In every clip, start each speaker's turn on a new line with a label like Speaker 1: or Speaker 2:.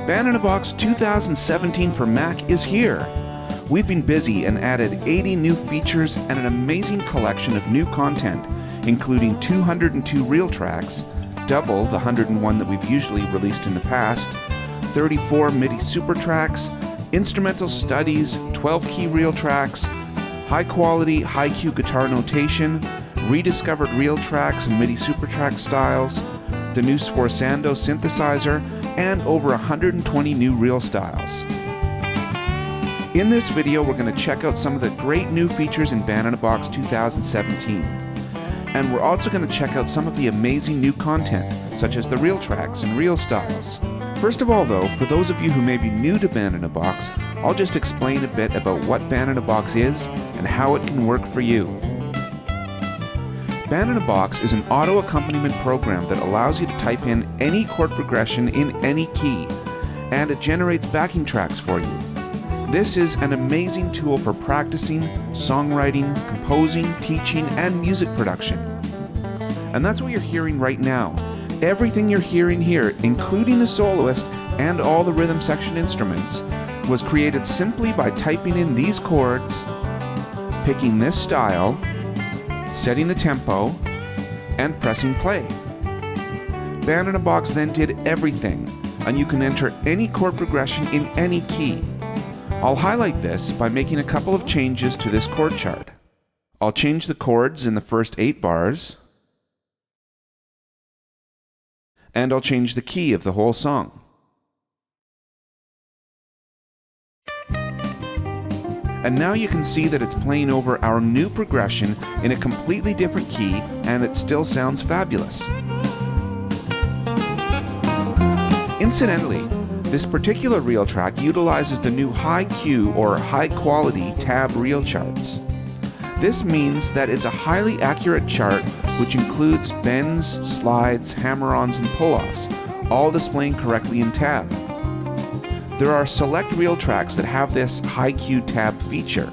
Speaker 1: BandinaBox 2017 for Mac is here. We've been busy and added 80 new features and an amazing collection of new content, including 202 RealTracks, double the 101 that we've usually released in the past, 34 MIDI super tracks, instrumental studies, 12-key RealTracks, high-quality, high-Q guitar notation, rediscovered RealTracks and MIDI supertrack styles, the new Sforzando synthesizer, and over 120 new Real styles. In this video, we're going to check out some of the great new features in BandinaBox 2017. And we're also going to check out some of the amazing new content, such as the RealTracks and Real styles. First of all though, for those of you who may be new to BandinaBox, I'll just explain a bit about what BandinaBox is and how it can work for you. BandinaBox is an auto accompaniment program that allows you to type in any chord progression in any key, and it generates backing tracks for you. This is an amazing tool for practicing, songwriting, composing, teaching, and music production. And that's what you're hearing right now. Everything you're hearing here, including the soloist and all the rhythm section instruments, was created simply by typing in these chords, picking this style, setting the tempo, and pressing play. BandinaBox then did everything, and you can enter any chord progression in any key. I'll highlight this by making a couple of changes to this chord chart. I'll change the chords in the first 8 bars, and I'll change the key of the whole song. And now you can see that it's playing over our new progression in a completely different key, and it still sounds fabulous. Incidentally, this particular Real track utilizes the new high Q or high quality tab Real charts. This means that it's a highly accurate chart which includes bends, slides, hammer-ons, and pull-offs, all displaying correctly in tab. There are select Real tracks that have this high Q tab feature.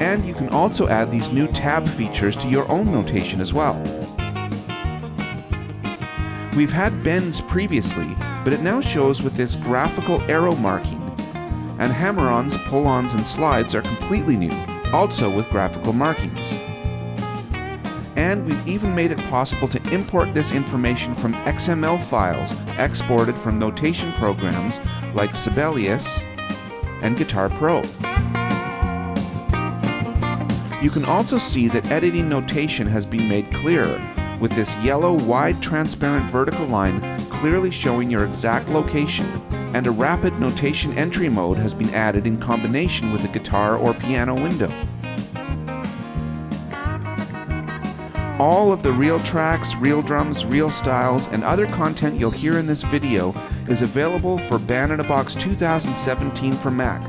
Speaker 1: And you can also add these new tab features to your own notation as well. We've had bends previously, but it now shows with this graphical arrow marking. And hammer-ons, pull-ons, and slides are completely new, also with graphical markings. And we've even made it possible to import this information from XML files exported from notation programs like Sibelius and Guitar Pro. You can also see that editing notation has been made clearer, with this yellow wide transparent vertical line clearly showing your exact location, and a rapid notation entry mode has been added in combination with the guitar or piano window. All of the Real tracks, Real drums, Real styles, and other content you'll hear in this video is available for BandinaBox 2017 for Mac,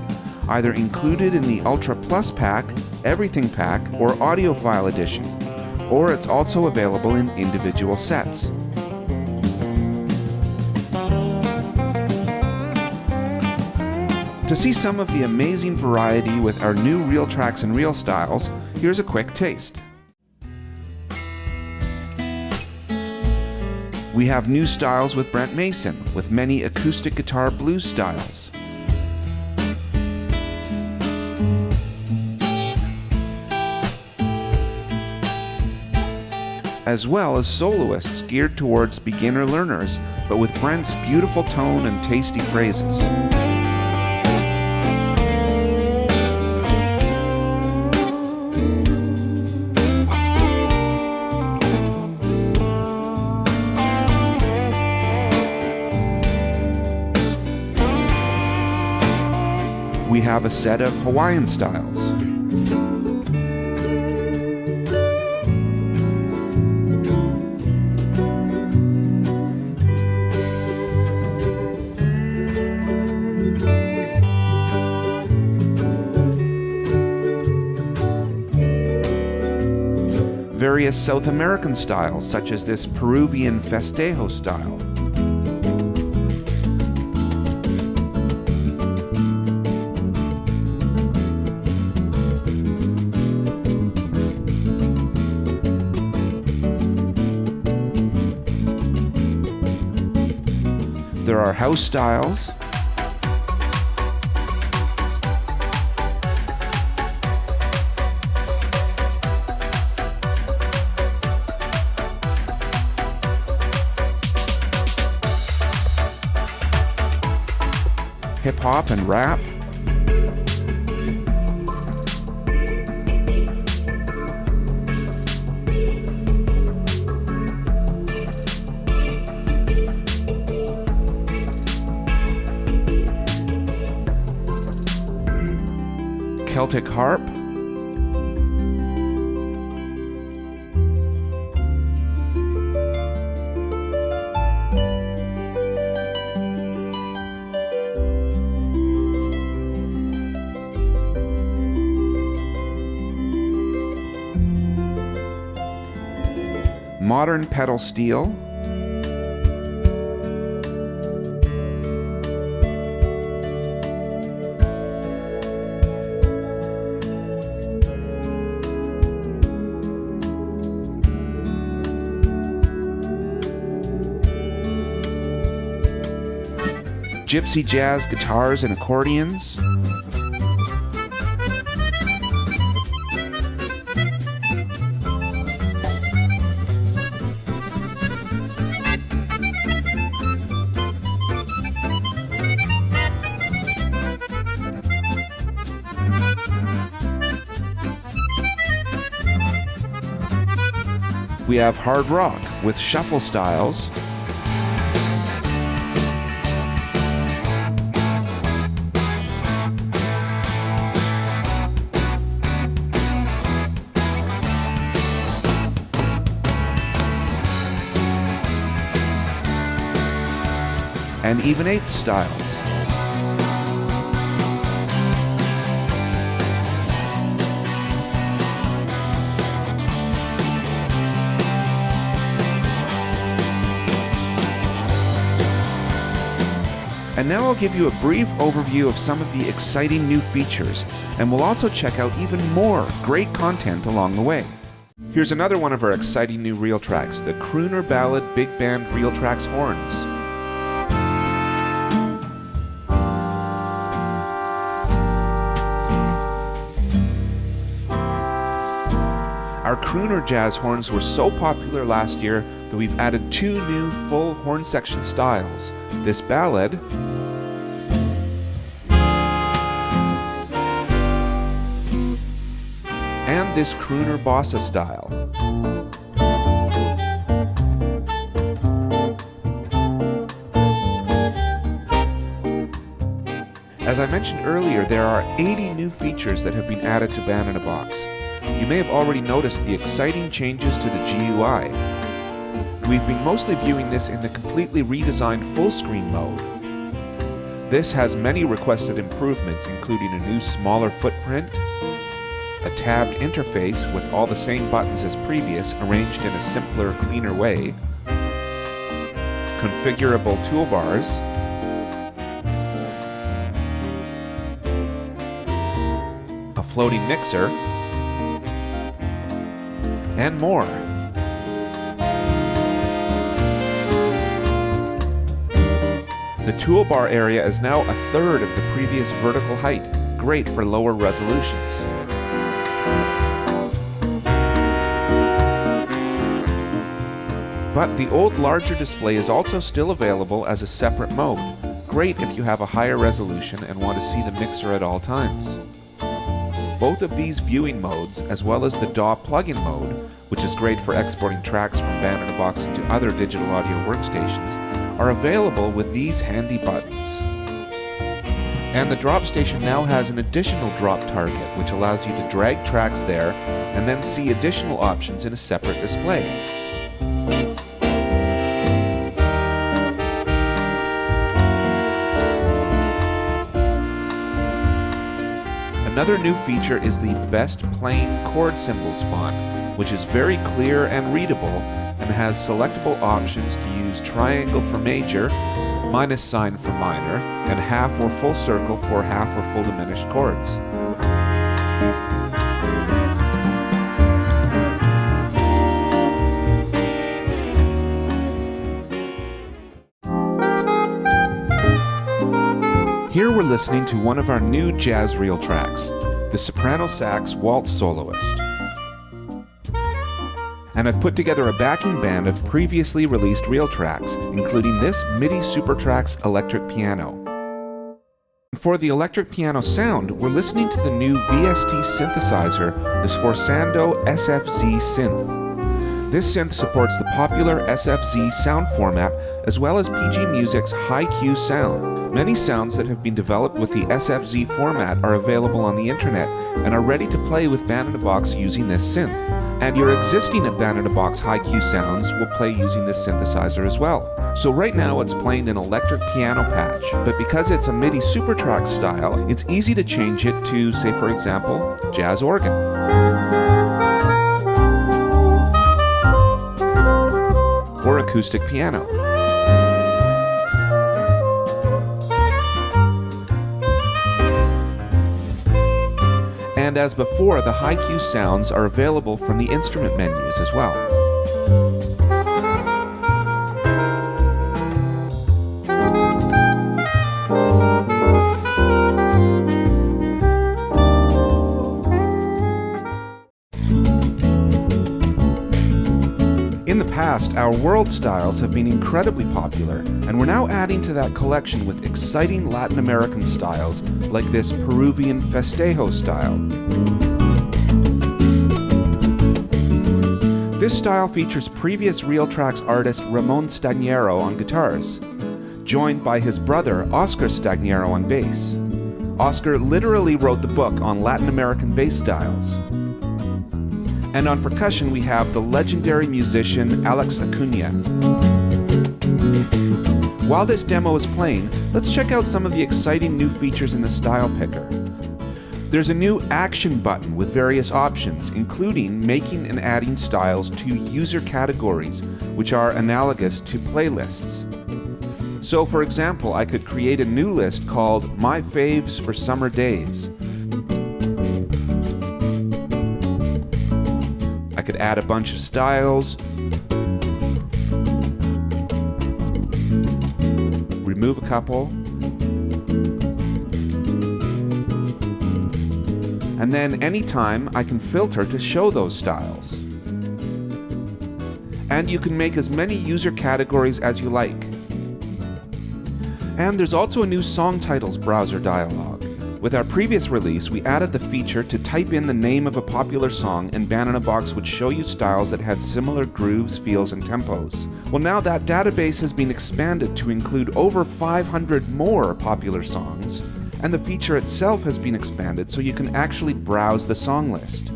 Speaker 1: either included in the Ultra Plus pack, Everything pack, or Audiophile edition, or it's also available in individual sets. To see some of the amazing variety with our new Real tracks and Real styles, here's a quick taste. We have new styles with Brent Mason, with many acoustic guitar blues styles. As well as soloists geared towards beginner learners, but with Brent's beautiful tone and tasty phrases. We have a set of Hawaiian styles. Various South American styles, such as this Peruvian festejo style. There are house styles, hip-hop and rap, Celtic harp, modern pedal steel, gypsy jazz guitars and accordions, we have hard rock with shuffle styles, and even eighth styles. And now I'll give you a brief overview of some of the exciting new features, and we'll also check out even more great content along the way. Here's another one of our exciting new RealTracks, the Crooner Ballad Big Band RealTracks horns. Our crooner jazz horns were so popular last year that we've added two new full horn section styles, this ballad and this crooner bossa style. As I mentioned earlier, there are 80 new features that have been added to BandinaBox. You may have already noticed the exciting changes to the GUI. We've been mostly viewing this in the completely redesigned full screen mode. This has many requested improvements, including a new smaller footprint, a tabbed interface with all the same buttons as previous, arranged in a simpler, cleaner way, configurable toolbars, a floating mixer, and more. The toolbar area is now a third of the previous vertical height, great for lower resolutions. But the old larger display is also still available as a separate mode, great if you have a higher resolution and want to see the mixer at all times. Both of these viewing modes, as well as the DAW plugin mode, which is great for exporting tracks from BandinaBox into other digital audio workstations, are available with these handy buttons. And the drop station now has an additional drop target, which allows you to drag tracks there and then see additional options in a separate display. Another new feature is the Best Plain chord symbols font, which is very clear and readable and has selectable options to use triangle for major, minus sign for minor, and half or full circle for half or full diminished chords. Here we're listening to one of our new jazz RealTracks, the soprano sax waltz soloist. And I've put together a backing band of previously released RealTracks, including this MIDI SuperTracks electric piano. For the electric piano sound, we're listening to the new VST synthesizer, the Sforzando SFZ synth. This synth supports the popular SFZ sound format as well as PG Music's high-Q sound. Many sounds that have been developed with the SFZ format are available on the internet and are ready to play with BandinaBox using this synth. And your existing BandinaBox high-Q sounds will play using this synthesizer as well. So right now it's playing an electric piano patch, but because it's a MIDI SuperTracks style, it's easy to change it to, say for example, jazz organ. Or acoustic piano. And as before, the high-Q sounds are available from the instrument menus as well. In the past, our world styles have been incredibly popular, and we're now adding to that collection with exciting Latin American styles like this Peruvian festejo style. This style features previous RealTracks artist Ramon Stagnero on guitars, joined by his brother Oscar Stagnero on bass. Oscar literally wrote the book on Latin American bass styles. And on percussion, we have the legendary musician Alex Acuna. While this demo is playing, let's check out some of the exciting new features in the style picker. There's a new action button with various options, including making and adding styles to user categories, which are analogous to playlists. So for example, I could create a new list called My Faves for Summer Days. I could add a bunch of styles, remove a couple, and then anytime I can filter to show those styles. And you can make as many user categories as you like. And there's also a new song titles browser dialog. With our previous release, we added the feature to type in the name of a popular song and BandinaBox would show you styles that had similar grooves, feels, and tempos. Well, now that database has been expanded to include over 500 more popular songs, and the feature itself has been expanded so you can actually browse the song list.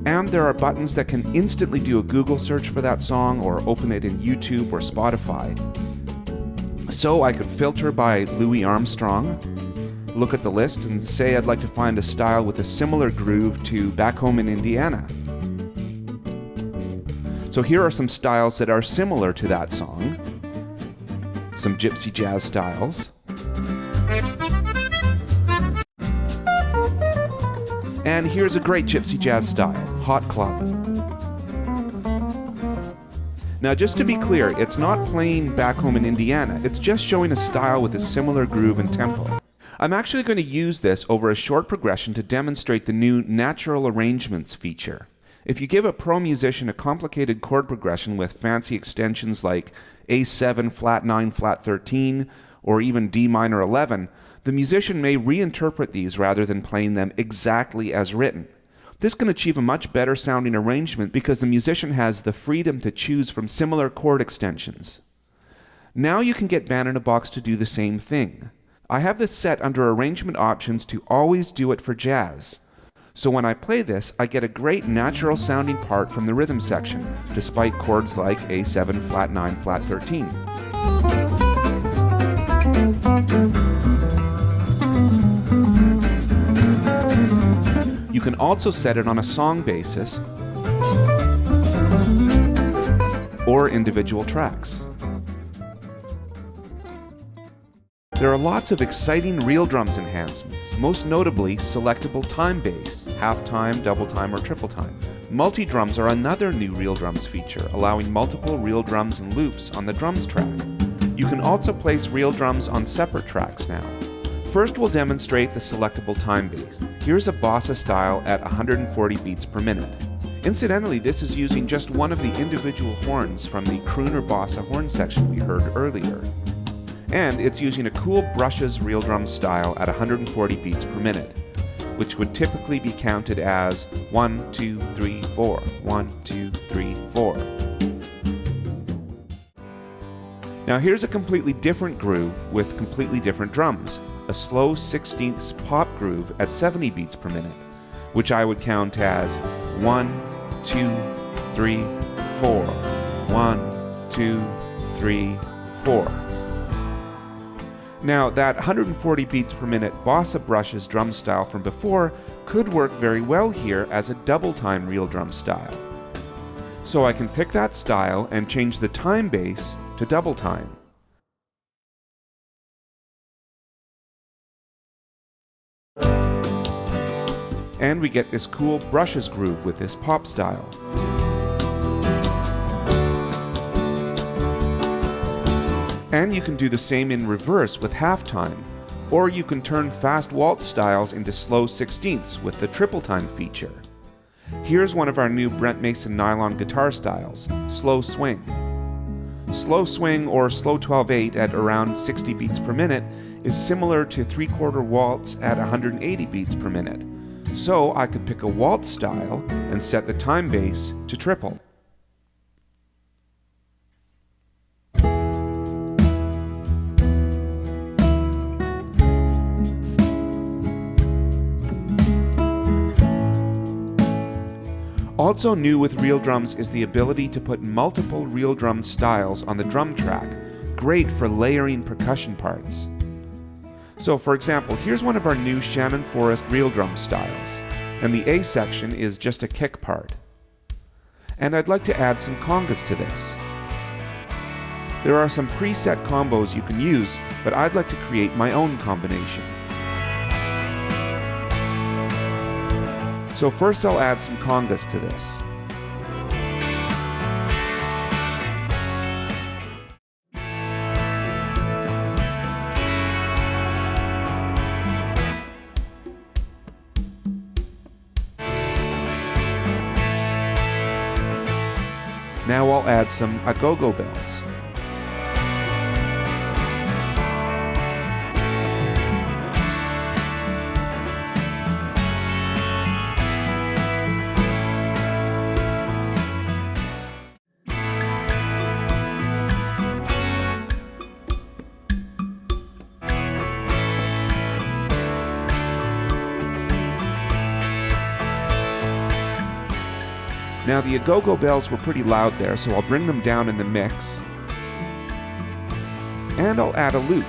Speaker 1: And there are buttons that can instantly do a Google search for that song or open it in YouTube or Spotify. So I could filter by Louis Armstrong, look at the list and say I'd like to find a style with a similar groove to Back Home in Indiana. So here are some styles that are similar to that song. Some gypsy jazz styles. And here's a great gypsy jazz style, Hot Club. Now just to be clear, it's not playing Back Home in Indiana, it's just showing a style with a similar groove and tempo. I'm actually going to use this over a short progression to demonstrate the new Natural Arrangements feature. If you give a pro musician a complicated chord progression with fancy extensions like A7, flat 9, flat 13, or even D minor 11, the musician may reinterpret these rather than playing them exactly as written. This can achieve a much better sounding arrangement because the musician has the freedom to choose from similar chord extensions. Now you can get BandinaBox to do the same thing. I have this set under Arrangement Options to always do it for jazz. So when I play this, I get a great natural sounding part from the rhythm section, despite chords like A7, flat 9, flat 13. You can also set it on a song basis or individual tracks. There are lots of exciting real drums enhancements, most notably selectable time bass, half time, double time, or triple time. Multi-drums are another new real drums feature, allowing multiple real drums and loops on the drums track. You can also place real drums on separate tracks now. First, we'll demonstrate the selectable time base. Here's a bossa style at 140 beats per minute. Incidentally, this is using just one of the individual horns from the crooner bossa horn section we heard earlier. And it's using a cool brushes real drum style at 140 beats per minute, which would typically be counted as 1, 2, 3, 4, 1, 2, 3, 4. Now here's a completely different groove with completely different drums, a slow 16ths pop groove at 70 beats per minute, which I would count as 1, 2, 3, 4, 1, 2, 3, 4. Now that 140 beats per minute bossa brushes drum style from before could work very well here as a double time real drum style. So I can pick that style and change the time base to double time. And we get this cool brushes groove with this pop style. And you can do the same in reverse with halftime, or you can turn fast waltz styles into slow 16ths with the triple time feature. Here's one of our new Brent Mason nylon guitar styles, slow swing. Slow swing or slow 12/8 at around 60 beats per minute is similar to 3/4 waltz at 180 beats per minute. So I could pick a waltz style and set the time base to triple. Also new with real drums is the ability to put multiple real drum styles on the drum track, great for layering percussion parts. So for example, here's one of our new Shannon Forest real drum styles, and the A section is just a kick part. And I'd like to add some congas to this. There are some preset combos you can use, but I'd like to create my own combination. So first I'll add some congas to this. Now I'll add some agogo bells. Now the agogo bells were pretty loud there, so I'll bring them down in the mix. And I'll add a loop,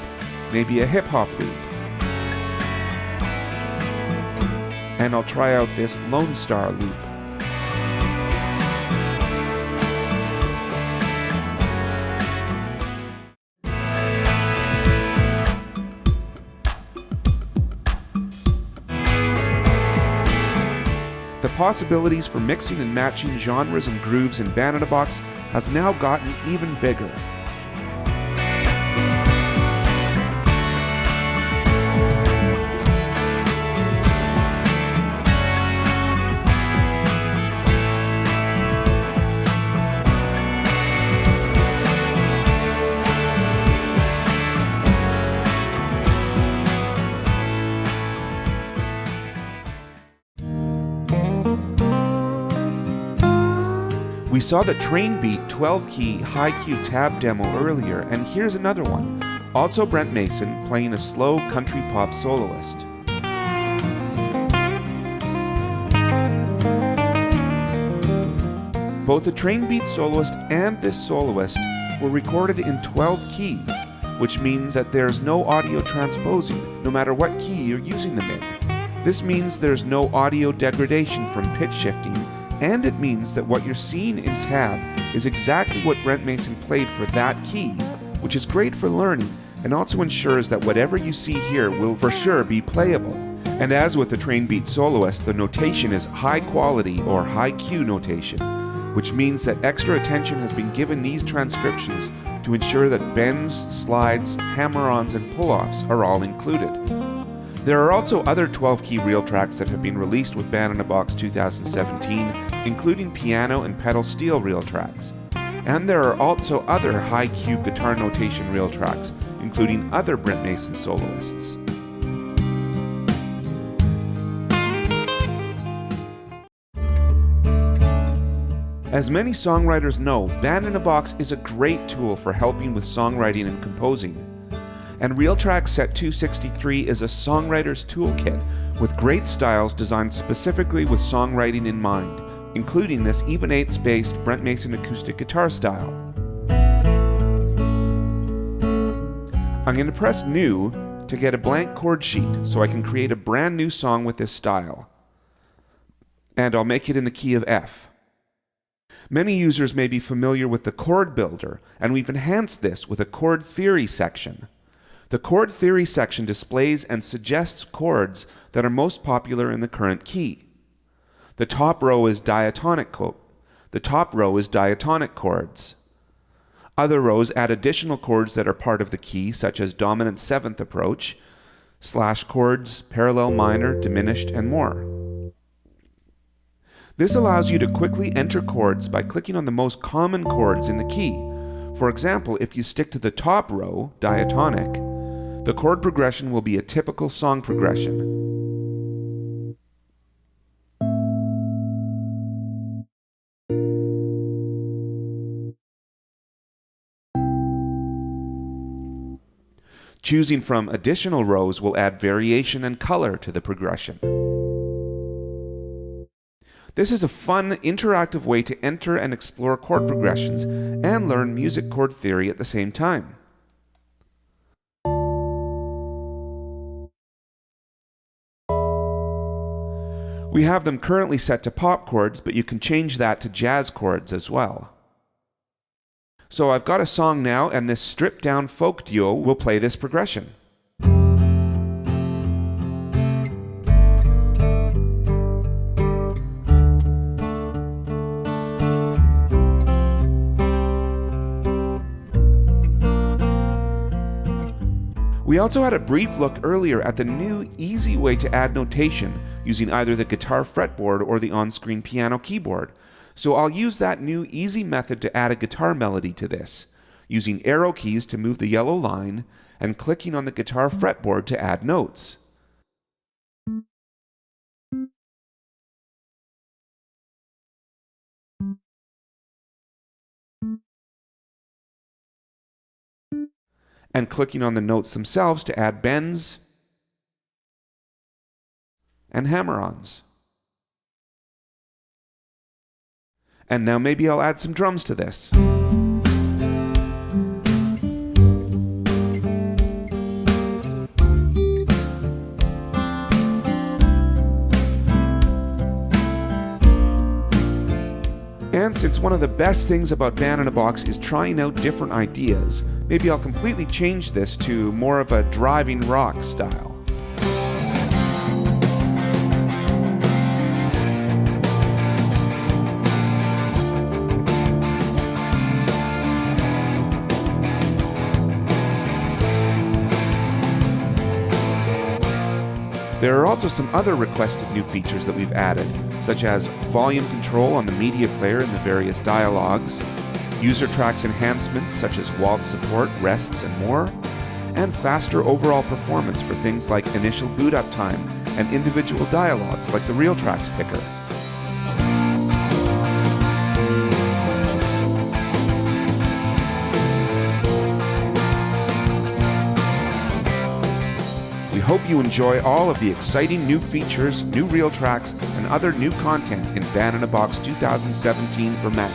Speaker 1: maybe a hip-hop loop. And I'll try out this Lone Star loop. The possibilities for mixing and matching genres and grooves in BandinaBox has now gotten even bigger. We saw the Train Beat 12-key high-Q tab demo earlier, and here's another one, also Brent Mason playing a slow country pop soloist. Both the Train Beat soloist and this soloist were recorded in 12 keys, which means that there's no audio transposing, no matter what key you're using them in. This means there's no audio degradation from pitch shifting, and it means that what you're seeing in tab is exactly what Brent Mason played for that key, which is great for learning and also ensures that whatever you see here will for sure be playable. And as with the Train Beat soloist, the notation is high quality or high Q notation, which means that extra attention has been given these transcriptions to ensure that bends, slides, hammer-ons, and pull-offs are all included. There are also other 12-key RealTracks that have been released with BandinaBox 2017, including piano and pedal steel RealTracks. And there are also other high Q guitar notation RealTracks, including other Brent Mason soloists. As many songwriters know, BandinaBox is a great tool for helping with songwriting and composing. And RealTracks Set 263 is a songwriter's toolkit with great styles designed specifically with songwriting in mind, including this even eighths-based Brent Mason acoustic guitar style. I'm going to press New to get a blank chord sheet so I can create a brand new song with this style. And I'll make it in the key of F. Many users may be familiar with the chord builder, and we've enhanced this with a chord theory section. The chord theory section displays and suggests chords that are most popular in the current key. The top row is diatonic chords. Other rows add additional chords that are part of the key, such as dominant seventh approach, slash chords, parallel minor, diminished, and more. This allows you to quickly enter chords by clicking on the most common chords in the key. For example, if you stick to the top row, diatonic, the chord progression will be a typical song progression. Choosing from additional rows will add variation and color to the progression. This is a fun, interactive way to enter and explore chord progressions and learn music chord theory at the same time. We have them currently set to pop chords, but you can change that to jazz chords as well. So I've got a song now, and this stripped-down folk duo will play this progression. We also had a brief look earlier at the new easy way to add notation using either the guitar fretboard or the on-screen piano keyboard. So I'll use that new easy method to add a guitar melody to this, using arrow keys to move the yellow line and clicking on the guitar fretboard to add notes. And clicking on the notes themselves to add bends and hammer-ons. And now maybe I'll add some drums to this. And since one of the best things about BandinaBox is trying out different ideas, maybe I'll completely change this to more of a driving rock style. There are also some other requested new features that we've added, such as volume control on the media player in the various dialogues, user tracks enhancements such as waltz support, rests, and more, and faster overall performance for things like initial boot up time and individual dialogues like the RealTracks picker. We hope you enjoy all of the exciting new features, new RealTracks, and other new content in BandinaBox 2017 for Mac.